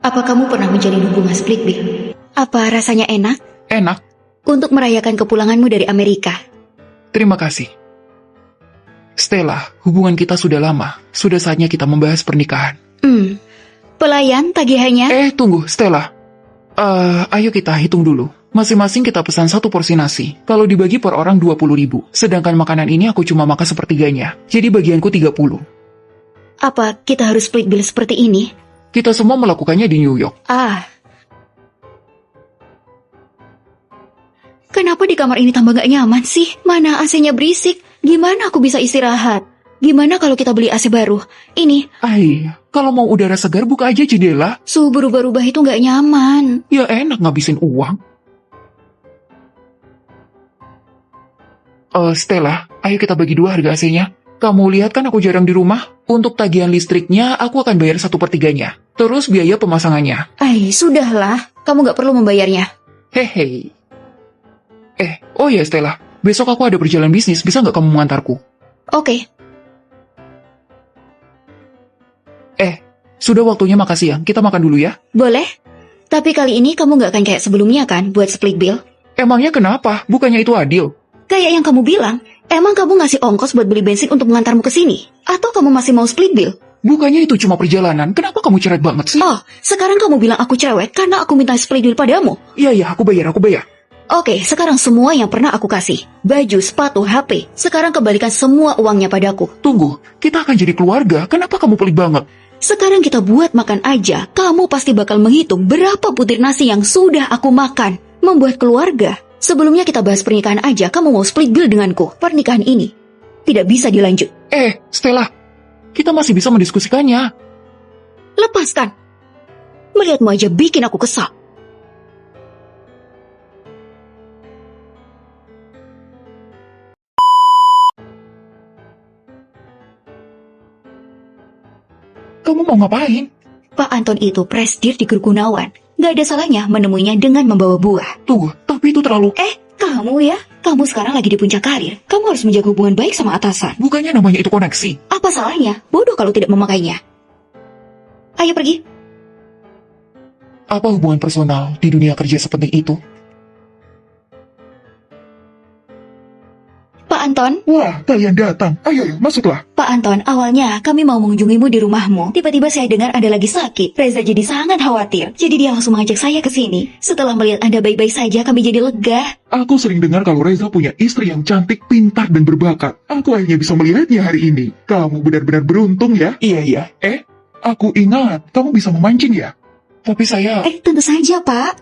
Apa kamu pernah menjalin hubungan split bill? Apa rasanya enak Enak, untuk merayakan kepulanganmu dari Amerika? terima kasih. Stella, hubungan kita sudah lama. Sudah saatnya kita membahas pernikahan. Pelayan tagihannya? Tunggu, Stella. Ayo kita hitung dulu. Masing-masing kita pesan satu porsi nasi. Kalau dibagi per orang 20.000. Sedangkan makanan ini aku cuma makan sepertiganya. Jadi bagianku 30. Apa kita harus split bill seperti ini? Kita semua melakukannya di New York. Kenapa di kamar ini tambah gak nyaman sih? Mana AC-nya berisik? Gimana aku bisa istirahat? Gimana kalau kita beli AC baru? Ini, Kalau mau udara segar buka aja jendela. suhu berubah-ubah itu gak nyaman. Ya enak ngabisin uang. Stella, ayo kita bagi dua harga AC-nya. Kamu lihat kan aku jarang di rumah. Untuk tagihan listriknya aku akan bayar 1/3. Terus biaya pemasangannya. Sudahlah. Kamu gak perlu membayarnya. Hehe. Oh ya Stella, besok aku ada perjalanan bisnis, bisa nggak kamu mengantarku? Oke. Sudah waktunya makasih ya, kita makan dulu ya. Boleh? Tapi kali ini kamu gak akan kayak sebelumnya kan buat split bill? Emangnya kenapa? Bukannya itu adil? Kayak yang kamu bilang, emang kamu ngasih ongkos buat beli bensin untuk mengantarmu ke sini? Atau kamu masih mau split bill? Bukannya itu cuma perjalanan, kenapa kamu cerewet banget sih? Oh, sekarang kamu bilang aku cerewet karena aku minta split bill padamu? Iya, aku bayar. Oke, sekarang semua yang pernah aku kasih. Baju, sepatu, HP. Sekarang kembalikan semua uangnya padaku. Tunggu, kita akan jadi keluarga, kenapa kamu pelit banget? Sekarang kita buat makan aja. Kamu pasti bakal menghitung berapa butir nasi yang sudah aku makan. Membuat keluarga. Sebelumnya kita bahas pernikahan aja. Kamu mau split bill denganku. Pernikahan ini tidak bisa dilanjut. Stella, kita masih bisa mendiskusikannya. Lepaskan. Melihatmu aja bikin aku kesal. Kamu mau ngapain? Pak Anton itu presidir di Grup Gunawan. Gak ada salahnya menemuinya dengan membawa buah. Tunggu, tapi itu terlalu... Kamu ya? Kamu sekarang lagi di puncak karir. Kamu harus menjaga hubungan baik sama atasan. Bukannya namanya itu koneksi. Apa salahnya? Bodoh kalau tidak memakainya. Ayo pergi. Apa hubungan personal di dunia kerja sepenting itu? Pak Anton? Wah, kalian datang. Ayo, masuklah. Pak Anton, awalnya kami mau mengunjungimu di rumahmu. Tiba-tiba saya dengar Anda lagi sakit. Reza jadi sangat khawatir. Jadi dia langsung mengajak saya ke sini. Setelah melihat Anda baik-baik saja, kami jadi lega. Aku sering dengar kalau Reza punya istri yang cantik, pintar, dan berbakat. Aku akhirnya bisa melihatnya hari ini. Kamu benar-benar beruntung ya. Iya. Aku ingat, kamu bisa memancing ya. Tapi saya... Tentu saja, Pak.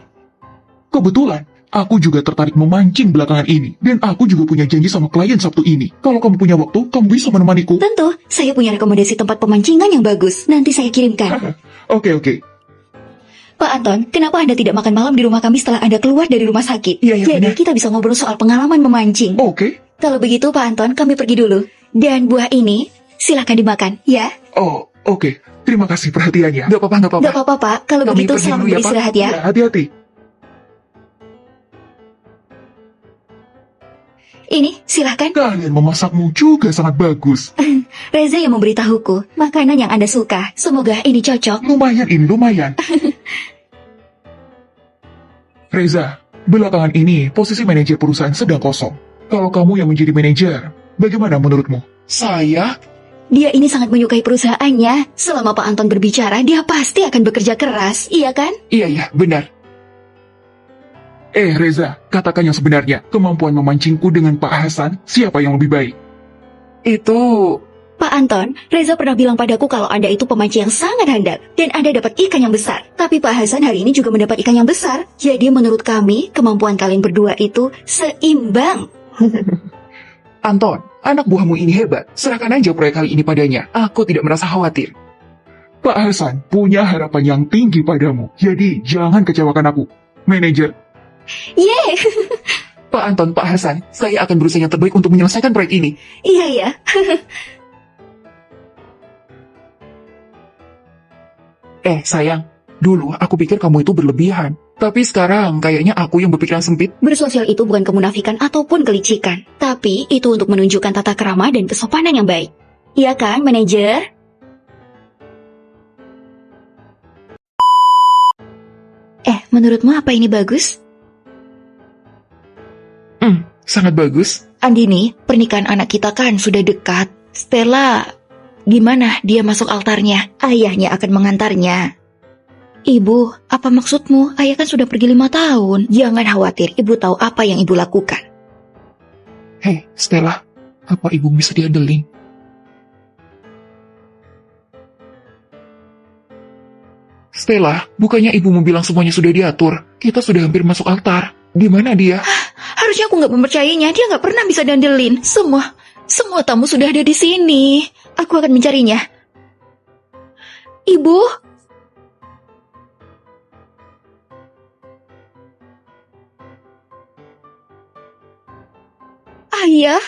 Kebetulan, aku juga tertarik memancing belakangan ini. Dan aku juga punya janji sama klien Sabtu ini. Kalau kamu punya waktu, kamu bisa menemaniku. Tentu, saya punya rekomendasi tempat pemancingan yang bagus. Nanti saya kirimkan. Oke. Pak Anton, kenapa Anda tidak makan malam di rumah kami setelah Anda keluar dari rumah sakit? Iya, Jadi benar. kita bisa ngobrol soal pengalaman memancing. Oke. Kalau begitu, Pak Anton, kami pergi dulu. Dan buah ini, silakan dimakan, ya? Oh, oke. Terima kasih perhatiannya. Nggak apa-apa. Gak apa-apa, Pak. Kalau Kami begitu, pergi selamat dulu ya, Pak. beristirahat ya. Ya, hati-hati. Ini, silakan. Kalian memasakmu juga sangat bagus. Reza yang memberitahuku makanan yang Anda suka. Semoga ini cocok. Lumayan. Reza, belakangan ini posisi manajer perusahaan sedang kosong. Kalau kamu yang menjadi manajer, bagaimana menurutmu? Saya? Dia ini sangat menyukai perusahaannya. Selama Pak Anton berbicara, dia pasti akan bekerja keras. Iya kan? Iya, benar. Reza, katakan yang sebenarnya. Kemampuan memancingku dengan Pak Hasan, siapa yang lebih baik? Itu... Pak Anton, Reza pernah bilang padaku kalau Anda itu pemancing yang sangat handal. Dan Anda dapat ikan yang besar. Tapi Pak Hasan hari ini juga mendapat ikan yang besar. Jadi menurut kami, kemampuan kalian berdua itu seimbang. Anton, anak buahmu ini hebat. Serahkan aja proyek kali ini padanya. Aku tidak merasa khawatir. Pak Hasan punya harapan yang tinggi padamu. Jadi, jangan kecewakan aku. Manajer, Yeay! Pak Anton, Pak Hasan, saya akan berusaha yang terbaik untuk menyelesaikan proyek ini. Iya ya. Sayang, dulu aku pikir kamu itu berlebihan. Tapi sekarang kayaknya aku yang berpikiran sempit. Bersosial itu bukan kemunafikan ataupun kelicikan. Tapi itu untuk menunjukkan tata krama dan kesopanan yang baik. Iya kan, manajer? menurutmu apa ini bagus? Sangat bagus. Andini, pernikahan anak kita kan sudah dekat. Stella, gimana dia masuk altarnya? Ayahnya akan mengantarnya. Ibu, apa maksudmu? Ayah kan sudah pergi 5 tahun. Jangan khawatir, ibu tahu apa yang ibu lakukan. Hei, Stella, apa ibu bisa diandelin? Stella, bukannya ibu mau bilang semuanya sudah diatur? Kita sudah hampir masuk altar. Di mana dia? Harusnya aku nggak mempercayainya. Dia nggak pernah bisa dandelin. Semua tamu sudah ada di sini. Aku akan mencarinya. Ibu? Ayah?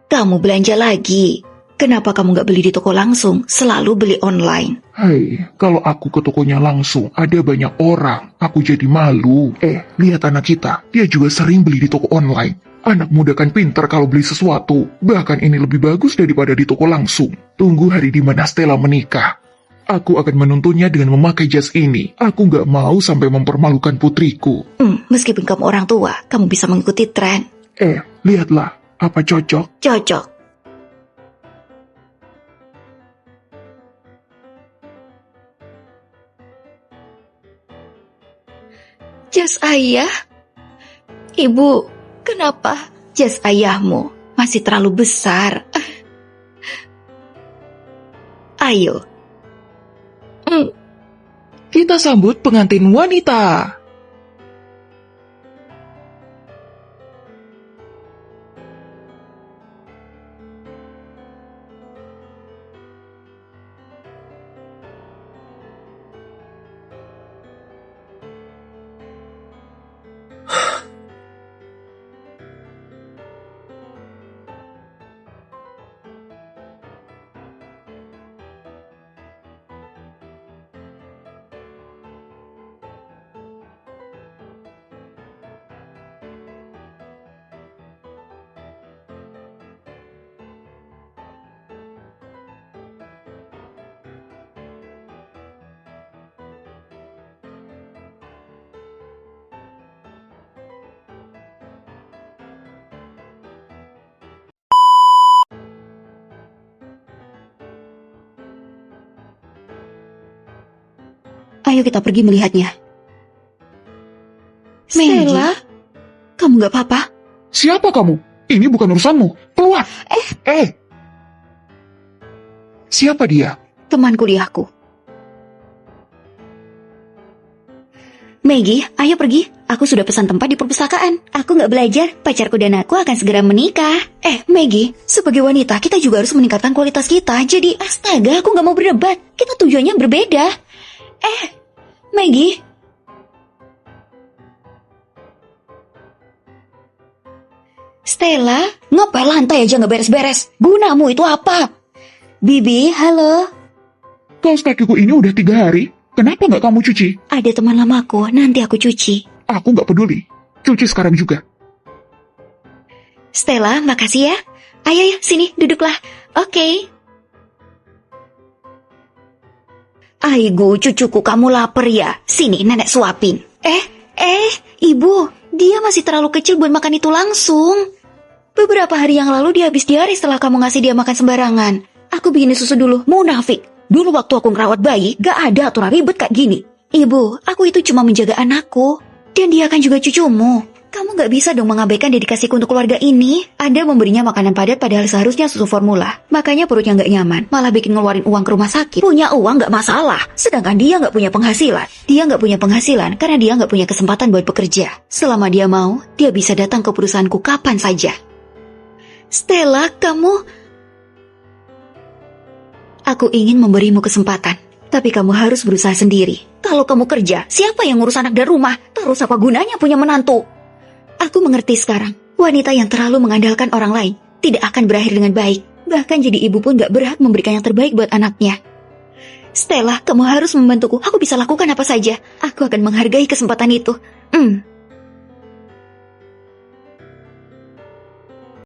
Kamu belanja lagi. Kenapa kamu nggak beli di toko langsung? Selalu beli online. Hai, kalau aku ke tokonya langsung, ada banyak orang. Aku jadi malu. Lihat anak kita. Dia juga sering beli di toko online. Anak muda kan pintar kalau beli sesuatu. Bahkan ini lebih bagus daripada di toko langsung. Tunggu hari di mana Stella menikah. Aku akan menuntunnya dengan memakai jas ini. Aku nggak mau sampai mempermalukan putriku. Meskipun kamu orang tua, kamu bisa mengikuti tren. Lihatlah. Apa cocok? Cocok. Jas ayah? Ibu, kenapa jas ayahmu masih terlalu besar? Ayo. Kita sambut pengantin wanita. Ayo kita pergi melihatnya. Stella, kamu gak apa-apa? Siapa kamu? Ini bukan urusanmu. Keluar! Siapa dia? Teman kuliahku. Maggie, ayo pergi. Aku sudah pesan tempat di perpustakaan. Aku gak belajar. Pacarku dan aku akan segera menikah. Maggie, sebagai wanita kita juga harus meningkatkan kualitas kita. Jadi, astaga, aku gak mau berdebat. Kita tujuannya berbeda. Maggie. Stella, ngepel lantai aja gak beres-beres. Gunamu itu apa? Bibi, halo. Kaos kakiku ini udah 3 hari. Kenapa nggak kamu cuci? Ada teman lamaku, nanti aku cuci. Aku nggak peduli. Cuci sekarang juga. Stella, makasih ya. Ayo, sini, duduklah. Oke. Aigu, cucuku, kamu lapar ya? Sini, nenek suapin. Ibu, dia masih terlalu kecil buat makan itu langsung. Beberapa hari yang lalu dia habis diare setelah kamu ngasih dia makan sembarangan. Aku bikinin susu dulu, munafik. Dulu waktu aku ngerawat bayi, gak ada aturan ribet kayak gini. Ibu, aku itu cuma menjaga anakku. Dan dia kan juga cucumu. Kamu gak bisa dong mengabaikan dedikasiku untuk keluarga ini. Anda memberinya makanan padat padahal seharusnya susu formula. Makanya perutnya gak nyaman, malah bikin ngeluarin uang ke rumah sakit. Punya uang gak masalah, sedangkan dia gak punya penghasilan. Dia gak punya penghasilan karena dia gak punya kesempatan buat bekerja. Selama dia mau, dia bisa datang ke perusahaanku kapan saja. Stella, kamu... Aku ingin memberimu kesempatan, tapi kamu harus berusaha sendiri. Kalau kamu kerja, siapa yang ngurus anak dan rumah? Terus apa gunanya punya menantu? Aku mengerti sekarang, wanita yang terlalu mengandalkan orang lain tidak akan berakhir dengan baik. Bahkan jadi ibu pun gak berhak memberikan yang terbaik buat anaknya. Stella, kamu harus membantuku. Aku bisa lakukan apa saja. Aku akan menghargai kesempatan itu.